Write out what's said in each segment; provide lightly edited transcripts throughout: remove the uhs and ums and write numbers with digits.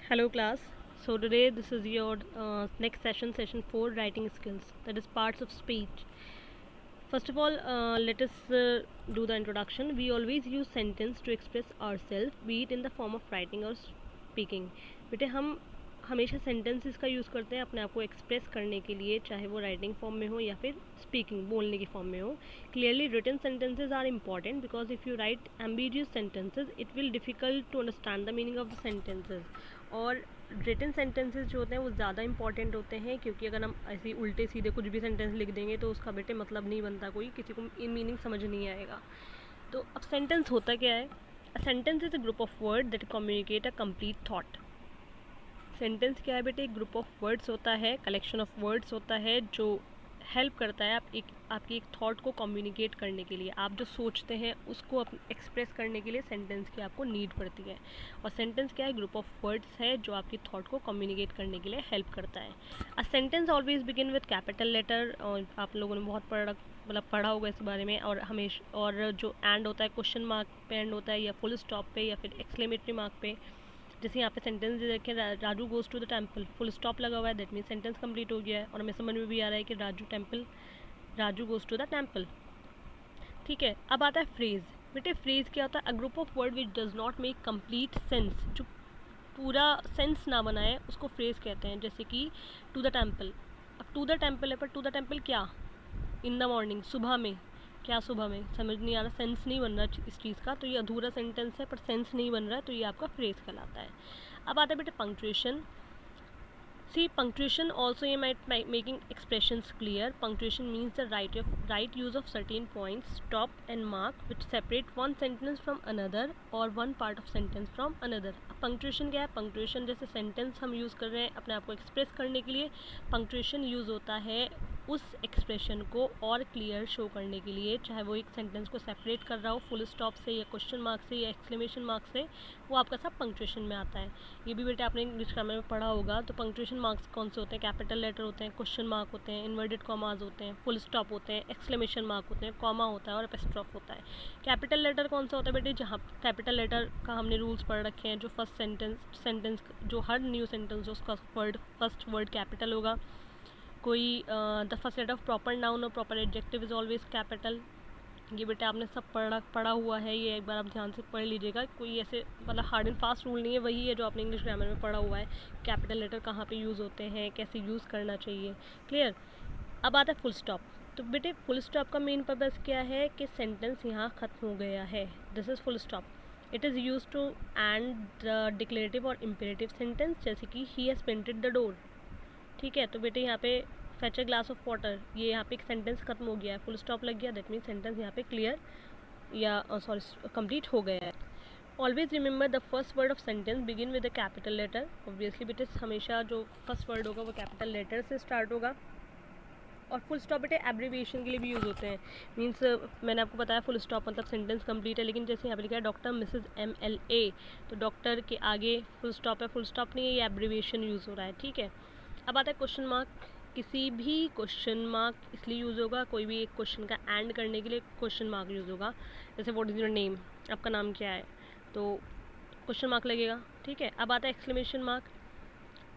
Hello class. So today this is your next session, session 4, writing skills, that is parts of speech. First of all, let us do the introduction. We always use sentence to express ourselves, be it in the form of writing or speaking. बेटे हम हमेशा sentences का use करते हैं अपने आप को express करने के लिए, चाहे वो राइटिंग फॉर्म में हो या फिर स्पीकिंग बोलने की फॉर्म में हो. Clearly written sentences are important because if you write ambiguous sentences it will difficult to understand the meaning of the sentences. और रिटन सेंटेंसेस जो होते हैं वो ज़्यादा इंपॉर्टेंट होते हैं, क्योंकि अगर हम ऐसे उल्टे सीधे कुछ भी सेंटेंस लिख देंगे तो उसका बेटे मतलब नहीं बनता, कोई किसी को इन मीनिंग समझ नहीं आएगा. तो अब सेंटेंस होता क्या है? A sentence is a group of word that communicate a complete thought. Sentence क्या है बेटे? एक ग्रुप ऑफ वर्ड्स होता है, कलेक्शन ऑफ वर्ड्स होता है जो हेल्प करता है आपकी एक थॉट को कम्युनिकेट करने के लिए. आप जो सोचते हैं उसको एक्सप्रेस करने के लिए सेंटेंस की आपको नीड पड़ती है. और सेंटेंस क्या है? ग्रुप ऑफ वर्ड्स है जो आपकी थॉट को कम्युनिकेट करने के लिए हेल्प करता है. A sentence always begin with capital letter. और आप लोगों ने बहुत पढ़ा होगा इस बारे में. और हमेशा और जो एंड होता है क्वेश्चन मार्क पे एंड होता है, या फुल स्टॉप पे, या फिर एक्सक्लेमेटरी मार्क पे. जैसे यहाँ पे सेंटेंस दे रखे हैं, Raju goes to the temple, full stop लगा हुआ है, दैट मीन सेंटेंस कंप्लीट हो गया है. और हमें समझ में भी आ रहा है कि Raju goes to the temple. ठीक है, अब आता है फ्रेज़. बेटे फ्रेज़ क्या होता है? A group of word which does not make complete sense. जो पूरा सेंस ना बनाए उसको फ्रेज़ कहते हैं. जैसे कि टू द टेम्पल. अब टू द टेम्पल है, पर टू द टेम्पल क्या? इन द मॉर्निंग, सुबह में. क्या सुबह में? समझ नहीं आ रहा, सेंस नहीं बन रहा इस चीज़ का, तो ये अधूरा सेंटेंस है, पर सेंस नहीं बन रहा है, तो ये आपका फ्रेज़ कहलाता है. अब आता है बेटे punctuation. See, punctuation also aim at making expressions clear. Punctuation means the right use of certain points, stop and mark, which separate one sentence from another or one part of sentence from another. अब punctuation क्या है? punctuation जैसे sentence हम use कर रहे हैं अपने आप को express करने के लिए, punctuation use होता है उस एक्सप्रेशन को और क्लियर शो करने के लिए, चाहे वो एक सेंटेंस को सेपरेट कर रहा हो फुल स्टॉप से, या क्वेश्चन मार्क से, या एक्सक्लेमेशन मार्क से, वो आपका सब पंक्चुएशन में आता है. ये भी बेटा आपने इंग्लिश ग्रामर में पढ़ा होगा. तो पंक्चुएशन मार्क्स कौन से होते हैं? कैपिटल लेटर होते हैं, क्वेश्चन मार्क होते हैं, इन्वर्टेड कॉमाज होते हैं, फुल स्टॉप होते हैं, एक्सक्लेमेशन मार्क होते हैं, कॉमा होता है और एपिस्ट्रॉफ होता है. कैपिटल लेटर कौन सा होता है बेटे? जहाँ कैपिटल लेटर का हमने रूल्स पढ़ रखे हैं. जो फर्स्ट सेंटेंस जो हर न्यू सेंटेंस हो उसका फर्स्ट वर्ड कैपिटल होगा. कोई the first letter of proper noun और proper adjective is always capital. ये बेटा आपने सब पढ़ा हुआ है, ये एक बार आप ध्यान से पढ़ लीजिएगा. कोई ऐसे मतलब हार्ड एंड फास्ट रूल नहीं है, वही है जो आपने इंग्लिश ग्रामर में पढ़ा हुआ है. कैपिटल लेटर कहाँ पे यूज़ होते हैं, कैसे यूज़ करना चाहिए, क्लियर. अब आता है फुल स्टॉप. तो बेटे फुल स्टॉप का मेन पर्पज़ क्या है? कि सेंटेंस यहाँ ख़त्म हो गया है, this is full stop. It is use to end the declarative और इम्पेरेटिव सेंटेंस, जैसे कि he has painted the door. ठीक है, तो बेटे यहाँ पे fetch a glass of water, ये यहाँ पे एक सेंटेंस खत्म हो गया है, फुल स्टॉप लग गया, दैट मीन सेंटेंस यहाँ पे क्लियर या सॉरी कंप्लीट हो गया है. Always remember the first word of sentence begin with a capital letter. Obviously बेटे हमेशा जो फर्स्ट वर्ड होगा वो कैपिटल लेटर से स्टार्ट होगा. और फुल स्टॉप बेटे एब्रीविएशन के लिए भी यूज़ होते हैं. मीन्स मैंने आपको बताया फुल स्टॉप मतलब सेंटेंस कंप्लीट है, लेकिन जैसे यहाँ पे लिखा है डॉक्टर मिसेज MLA, तो डॉक्टर के आगे फुल स्टॉप है, फुल स्टॉप नहीं है, ये एब्रीविएशन यूज़ हो रहा है. ठीक है, अब आता है क्वेश्चन मार्क. किसी भी क्वेश्चन मार्क इसलिए यूज़ होगा, कोई भी एक क्वेश्चन का एंड करने के लिए क्वेश्चन मार्क यूज़ होगा. जैसे व्हाट इज़ योर नेम, आपका नाम क्या है, तो क्वेश्चन मार्क लगेगा. ठीक है, अब आता है एक्सक्लेमेशन मार्क.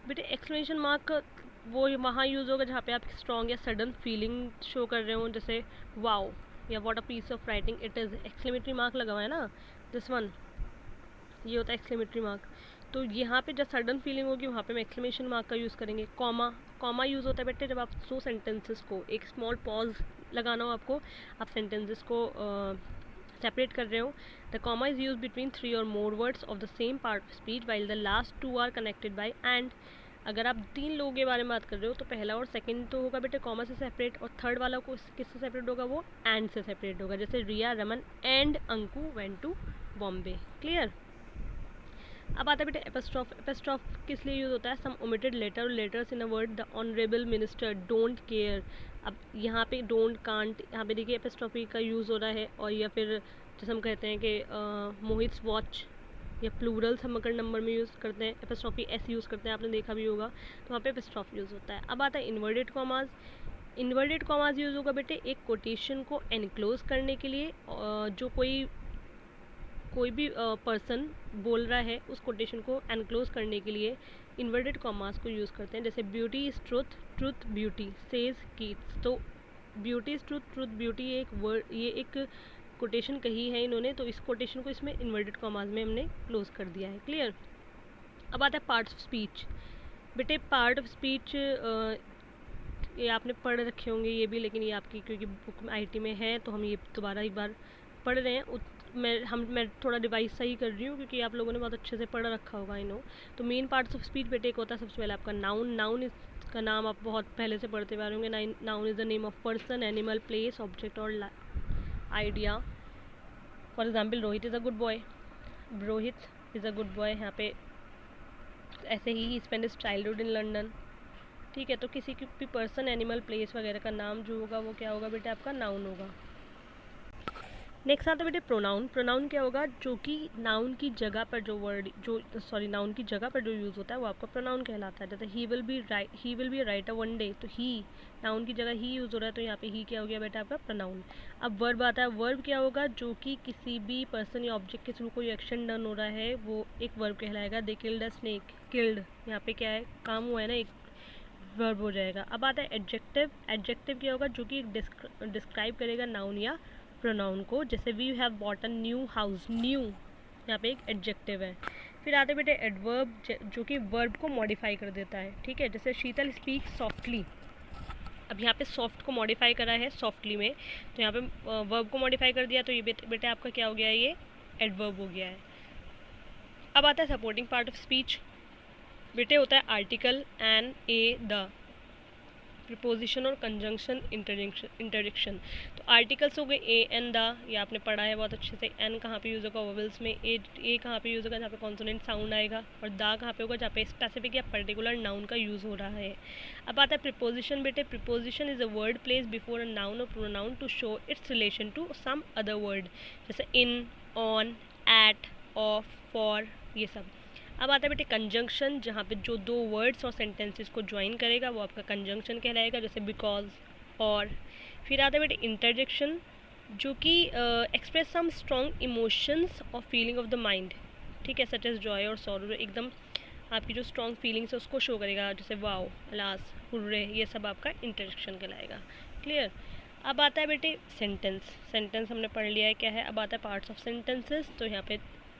बेटे एक्सक्लेमेशन मार्क वो वहाँ यूज़ होगा जहाँ पे आप स्ट्रॉन्ग या सडन फीलिंग शो कर रहे हो, जैसे वाओ या what a piece of writing it is. Exclamatory mark लगा हुआ है ना, दिस वन, ये होता है एक्सक्लेमेटरी मार्क. तो यहाँ पे जब सडन फीलिंग होगी वहाँ पे हम एक्सक्लेमेशन मार्क का यूज़ करेंगे. कॉमा यूज़ होता है बेटे जब आप दो सेंटेंसेस को एक स्मॉल पॉज लगाना हो आपको, आप सेंटेंसेस को सेपरेट कर रहे हो. The comma is use between 3 और more words of the same part of speech while the last 2 are connected by and. अगर आप 3 लोगों के बारे में बात कर रहे हो तो पहला और सेकंड तो होगा बेटे कॉमा से सेपरेट, और थर्ड वाला को किससे सेपरेट होगा? वो एंड से सेपरेट होगा. जैसे Riya, Raman and Anku went to Bombay. Clear. अब आता है बेटे एपिस्ट्रॉफ. एपिस्ट्रॉफ किस लिए यूज़ होता है? सम ओमिटेड लेटर और letters in a word. The honourable minister, don't care. अब यहाँ पे डोंट, कांट, यहाँ पे देखिए एपिस्ट्रॉफी का यूज़ हो रहा है. और या फिर जैसे हम कहते हैं कि मोहित्स वॉच, या प्लूरल्स हम अगर नंबर में यूज़ करते हैं एपिस्ट्रॉफी एस यूज़ करते हैं, आपने देखा भी होगा, तो वहाँ पे एपिस्ट्रॉफ यूज़ होता है. अब आता है inverted commas. Inverted commas use होगा बेटे एक कोटेशन को एनक्लोज करने के लिए. जो कोई कोई भी पर्सन बोल रहा है उस कोटेशन को एनक्लोज करने के लिए इन्वर्टेड कॉमास को यूज़ करते हैं। जैसे beauty is truth, truth beauty says Keats. तो beauty is truth, truth beauty ये एक वर्ड, ये एक कोटेशन कही है इन्होंने, तो इस कोटेशन को इसमें इन्वर्टेड कॉमास में हमने क्लोज कर दिया है। क्लियर। अब आता है पार्ट्स ऑफ स्पीच। बेटे पार्ट ऑफ स्पीच ये आपने पढ़ रखे होंगे ये भी, लेकिन ये आपकी क्योंकि बुक में आईटी में है तो हम ये दोबारा एक बार पढ़ रहे हैं। मैं थोड़ा डिवाइस सही कर रही हूँ क्योंकि आप लोगों ने बहुत अच्छे से पढ़ रखा होगा नो। तो मेन पार्ट्स ऑफ स्पीच बेटे एक होता है सबसे पहले आपका नाउन। नाउन इसका नाम आप बहुत पहले से पढ़ते हुए होंगे। Noun is the name of person, animal, place, object और idea. For example Rohit is a good boy, Rohit is a good boy. यहाँ पे ऐसे ही spend his childhood in London. ठीक है, तो किसी की भी पर्सन, एनिमल, प्लेस वगैरह का नाम जो होगा वो क्या होगा बेटे आपका नाउन होगा। नेक्स्ट आता है बेटे प्रोनाउन। प्रोनाउन क्या होगा, जो कि नाउन की जगह पर जो वर्ड नाउन की जगह पर जो यूज़ होता है वो आपका प्रोनाउन कहलाता है। जैसे he will be writer one day, तो ही नाउन की जगह ही यूज़ हो रहा है, तो यहाँ पे ही क्या हो गया बेटा आपका प्रोनाउन। अब वर्ब आता है। वर्ब क्या होगा, जो कि किसी भी पर्सन या ऑब्जेक्ट के थ्रू कोई एक्शन डन हो रहा है वो एक वर्ब कहलाएगा। They killed a snake, killed यहाँ पे क्या है काम हुआ है ना, एक वर्ब हो जाएगा। अब आता है एडजेक्टिव। एडजेक्टिव क्या होगा, जो कि डिस्क्राइब करेगा नाउन या प्रोनाउन को। जैसे we have bought a new house, new यहाँ पे एक एडजेक्टिव है। फिर आते बेटे एडवर्ब, जो कि वर्ब को मॉडिफाई कर देता है। ठीक है, जैसे शीतल स्पीक सॉफ्टली। अब यहाँ पे सॉफ्ट को मॉडिफाई करा है सॉफ्टली में, तो यहाँ पे वर्ब को मॉडिफाई कर दिया, तो ये बेटे आपका क्या हो गया, ये एडवर्ब हो गया है। अब आता है सपोर्टिंग पार्ट ऑफ स्पीच। बेटे होता है article, an, a, the, preposition और कंजंक्शन, इंटरजेक्शन। तो आर्टिकल्स हो गए ए, एन, द, ये आपने पढ़ा है बहुत अच्छे से। एन कहाँ पे यूज़ होगा, वोवेल्स में। ए कहाँ पे यूज़ होगा, जहाँ पे कॉन्सोनेंट साउंड आएगा। और द कहाँ पे होगा, जहाँ पे स्पेसिफिक या पर्टिकुलर नाउन का यूज़ हो रहा है। अब आता है प्रीपोजिशन। बेटे preposition is a word place before a noun और pronoun to show its relation to some other word, in on, at, of, for, फॉर, ये सब। अब आता है बेटे कंजंक्शन, जहाँ पे जो दो वर्ड्स और सेंटेंसेस को ज्वाइन करेगा वो आपका कंजंक्शन कहलाएगा, जैसे बिकॉज, और। फिर आता है बेटे इंटरजेक्शन, जो कि एक्सप्रेस सम स्ट्रॉन्ग इमोशंस और फीलिंग ऑफ द माइंड। ठीक है, सच एज जॉय और सॉरो, एकदम आपकी जो स्ट्रॉन्ग फीलिंग्स है उसको शो करेगा, जैसे वाओ, अलास, हुर्रे, ये सब आपका इंटरजेक्शन कहलाएगा। क्लियर। अब आता है बेटे सेंटेंस। सेंटेंस हमने पढ़ लिया है क्या है। अब आता है पार्ट्स ऑफ सेंटेंसेस। तो यहाँ पे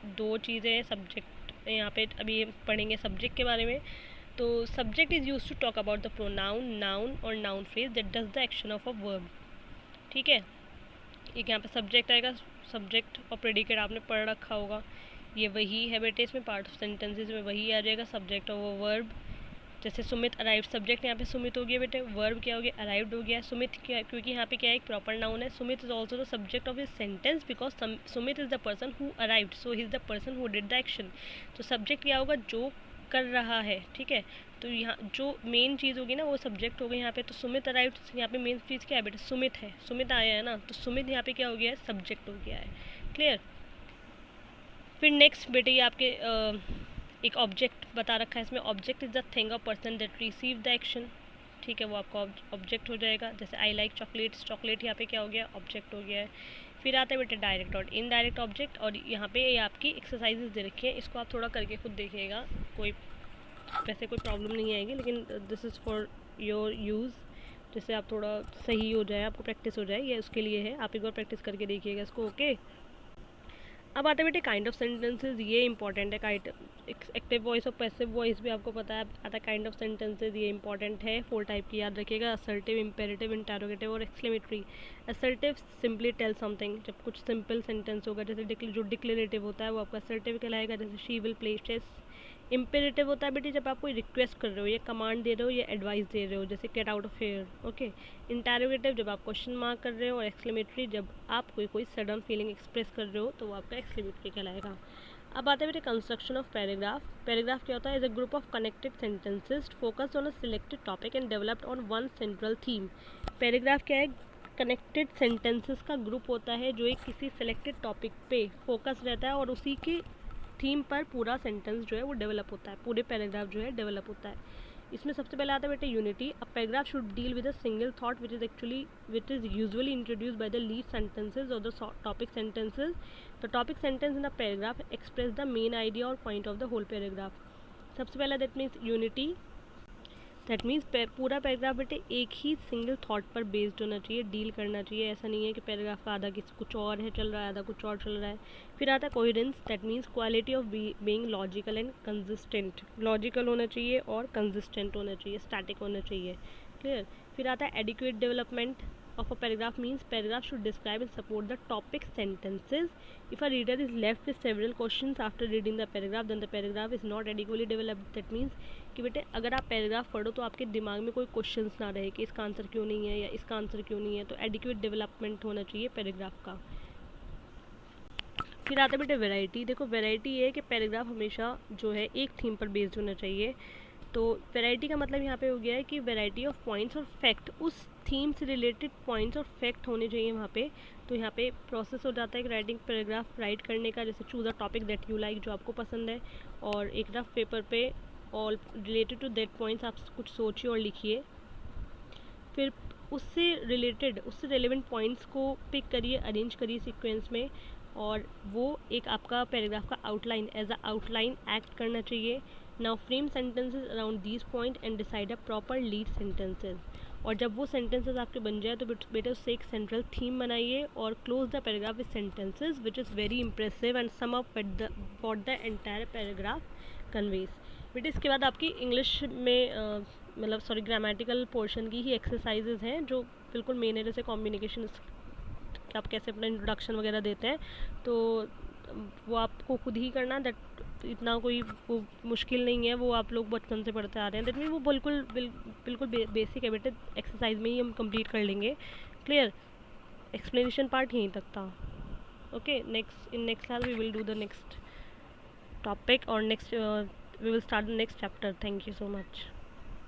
दो चीज़ें हैं, सब्जेक्ट, यहाँ पे अभी पढ़ेंगे सब्जेक्ट के बारे में। तो subject is use to talk about the pronoun, noun और noun phrase that does the action of a verb. ठीक है, एक यहाँ पे सब्जेक्ट आएगा, सब्जेक्ट और प्रेडिकेट आपने पढ़ रखा होगा, ये वही है बेटे इसमें पार्ट ऑफ सेंटेंसेस में वही आ जाएगा, सब्जेक्ट और वो वर्ब। जैसे सुमित अराइव्ड, सब्जेक्ट यहाँ पे सुमित हो गया बेटे, वर्ब क्या हो गया, अराइव्ड हो गया। सुमित क्या, क्योंकि यहाँ पे क्या है एक प्रॉपर नाउन है। Sumit is also the subject of his sentence because Sumit is the person who arrived, so he is the person who did the action. तो सब्जेक्ट क्या होगा, जो कर रहा है। ठीक है, तो यहाँ जो मेन चीज़ होगी ना वो सब्जेक्ट हो गई यहाँ पे। तो सुमित अराइव्ड, यहाँ पे मेन चीज़ क्या है बेटे, सुमित है, सुमित आया है ना, तो सुमित यहाँ पे क्या हो गया है, सब्जेक्ट हो गया है। क्लियर। फिर नेक्स्ट बेटे ये आपके एक ऑब्जेक्ट बता रखा है इसमें। ऑब्जेक्ट इज़ द थिंग और person that receive the action. ठीक है, वो आपका ऑब्जेक्ट हो जाएगा। जैसे आई लाइक चॉकलेट्स, चॉकलेट यहाँ पे क्या हो गया, ऑब्जेक्ट हो गया है। फिर आता है बेटे डायरेक्ट और इनडायरेक्ट ऑब्जेक्ट, और यहाँ पे ये आपकी एक्सरसाइजेज दे रखी है, इसको आप थोड़ा करके खुद देखिएगा, कोई वैसे कोई प्रॉब्लम नहीं आएगी, लेकिन this is for your use, जिससे आप थोड़ा सही हो जाए, आपको प्रैक्टिस हो जाए, ये उसके लिए है। आप एक बार प्रैक्टिस करके देखिएगा इसको। ओके। अब आते बेटे काइंड ऑफ सेंटेंसेस, ये इंपॉर्टेंट है। एक्टिव वॉइस और पैसिव वॉइस भी आपको पता है। आता काइंड ऑफ सेंटेंसेस, ये इंपॉर्टेंट है। 4 टाइप की याद रखिएगा, असर्टिव, इम्पेरेटिव, इंटरोगेटिव और exclamatory. Assertive simply tell something, जब कुछ सिंपल सेंटेंस होगा, जैसे जो डिक्लेरेटिव होता है वो आपका असर्टिव कहलाएगा, जैसे she will play chess. Imperative होता है बेटे जब आप कोई रिक्वेस्ट कर रहे हो, या कमांड दे रहे हो, या एडवाइस दे रहे हो, जैसे get out of here. Okay. Interrogative जब आप क्वेश्चन मार्क कर रहे हो, और एक्सक्लेमेटरी जब आप कोई सडन फीलिंग एक्सप्रेस कर रहे हो, तो वो आपका एक्सक्लेमेटरी कहलाएगा। अब आता है बेटे कंस्ट्रक्शन ऑफ पैराग्राफ। पैराग्राफ क्या होता है, is a group of connected sentences focused on a selected topic and developed on one central theme. Paragraph क्या है, कनेक्टेड सेंटेंसेस का ग्रुप होता है जो एक किसी सिलेक्टेड टॉपिक पे फोकस रहता है, और उसी की थीम पर पूरा सेंटेंस जो है वो डेवलप होता है, पूरे पैराग्राफ जो है डेवलप होता है। इसमें सबसे पहले आता है बेटे unity. A paragraph should deal with a single thought which is usually introduced by the lead sentences और the topic sentences. The topic sentence in a paragraph express the main idea और point of the whole paragraph. सबसे पहला that means unity. That means पूरा paragraph बेटे एक ही single thought पर based होना चाहिए, डील करना चाहिए. ऐसा नहीं है कि पैराग्राफ का आधा कुछ और है चल रहा है, आधा कुछ और चल रहा है. फिर आता है coherence. That means quality of being logical and consistent. Logical होना चाहिए और कंसिस्टेंट होना चाहिए, स्टैटिक होना चाहिए. क्लियर. फिर आता है adequate development of a paragraph means paragraph should describe and support the topic sentences. If a reader is left with several questions after reading the paragraph, then the paragraph is not adequately developed. That means कि बेटे अगर आप paragraph पढ़ो तो आपके दिमाग में कोई क्वेश्चंस ना रहे कि इसका आंसर क्यों नहीं है या इसका आंसर क्यों नहीं है. तो एडिक्वेट डेवलपमेंट होना चाहिए पैराग्राफ का. फिर आता है बेटे वैरायटी. देखो वैरायटी ये है कि पैराग्राफ हमेशा जो है एक थीम पर बेस्ड होना चाहिए. तो वैरायटी का मतलब यहाँ पे हो गया है कि वैरायटी ऑफ पॉइंट्स और फैक्ट, उस थीम से रिलेटेड पॉइंट्स और फैक्ट होने चाहिए वहाँ पे. तो यहाँ पे प्रोसेस हो जाता है कि राइटिंग पैराग्राफ राइट करने का. जैसे choose a topic that you like, जो आपको पसंद है, और एक रफ पेपर पे all related to that points आप कुछ सोचिए और लिखिए. फिर उससे रेलेवेंट पॉइंट्स को पिक करिए, अरेंज करिए सीक्वेंस में, और वो एक आपका पैराग्राफ का outline as a outline act करना चाहिए. Now frame sentences around these point and decide a proper lead sentences. और जब वो सेंटेंसेज आपके बन जाए तो बेटे उससे एक सेंट्रल थीम बनाइए और close the paragraph with sentences which is very impressive and sum up what the entire paragraph conveys. बेटे इसके बाद आपकी इंग्लिश में मतलब ग्रामेटिकल पोर्शन की ही एक्सरसाइजेज हैं जो बिल्कुल मेन है. जैसे कम्युनिकेशन, आप कैसे अपना इंट्रोडक्शन वगैरह देते हैं, तो वो आपको खुद ही करना. दैट इतना कोई वो मुश्किल नहीं है, वो आप लोग बचपन से पढ़ते आ रहे हैं. दैट मीन वो बिल्कुल बेसिक है बेटे, एक्सरसाइज में ही हम कंप्लीट कर लेंगे. क्लियर. एक्सप्लेनेशन पार्ट यहीं तक था. Okay, in next class we will do the next topic और next we will start the next chapter. Thank you so much.